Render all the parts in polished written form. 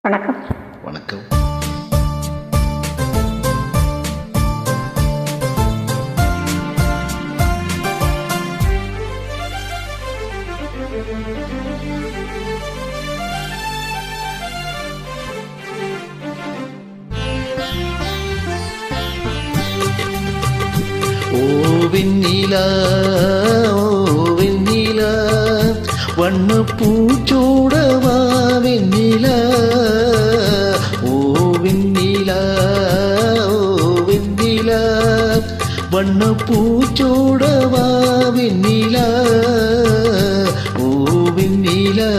வணக்கம். வணக்கம். ஓ வெண்ணிலா, ஓ வெண்ணிலா, வண்ண பூச்சோடவா வெண்ணிலா. ஓ வெண்ணிலா, ஓ வெண்ணிலா, வண்ண பூச்சோடவா வெண்ணிலா. ஓ வெண்ணிலா,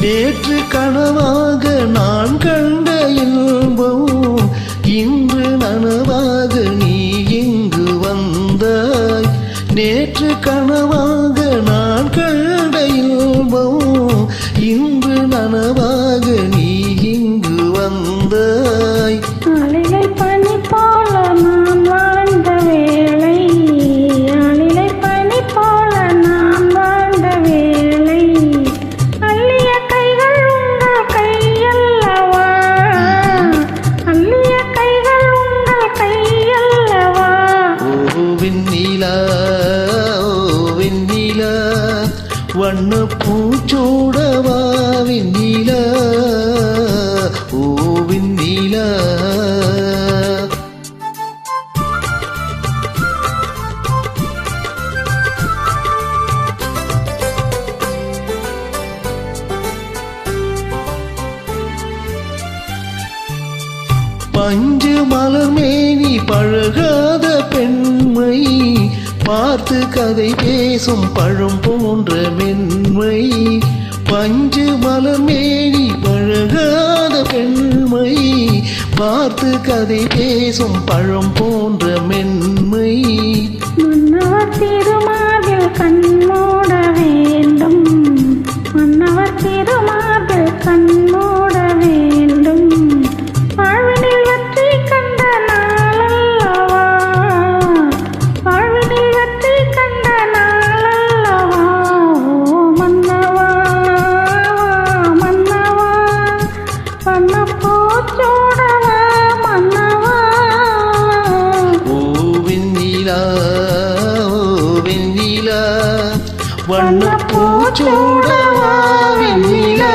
நேற்று கனவாக நான் கண்ட இன்பம் இன்று நனவாக நீ இங்கு வந்தாய். நேற்று கனவாக நான் கண்ட இன்பம் இன்று நனவாக நீ இங்கு வந்தாய். அழிலை பனி போல நான் வாழ்ந்த வேளை, அழிலை பனி போல நான் வாழ்ந்த வேளை, அள்ளிய கைகள் உங்கள் கையல்லவா, அள்ளிய கைகள் உங்கள் கையல்லவா. ஓ வெண்ணிலா, ஓ வெண்ணிலா, வண்ண பூச்சோடவா வெண்ணிலா. ஓ வெண்ணிலா, பஞ்சு மலர் மேனி பழகாத பெண்மை பார்த்து கதை பேசும் பழம் போன்ற மென்மை. பஞ்சு மலர் மேனி பழகாத பெண்மை பார்த்து கதை பேசும் பழம் போன்ற மென்மை. மன்னவர் திருமார்பில் கண் மூட வேண்டும், மன்னவர் திருமார்பில் கண் மூட வேண்டும், வாழ்வினில் வெற்றி கண்ட நாளல்லவா, வாழ்வினில் வெற்றி கண்ட நாளல்லவா. ஓ மன்னவா, மன்னவா, வண்ண பூச்சோடவா மன்னவா. ஓ வெண்ணிலா, ஓ வெண்ணிலா, வண்ண பூச்சோடவா வெண்ணிலா.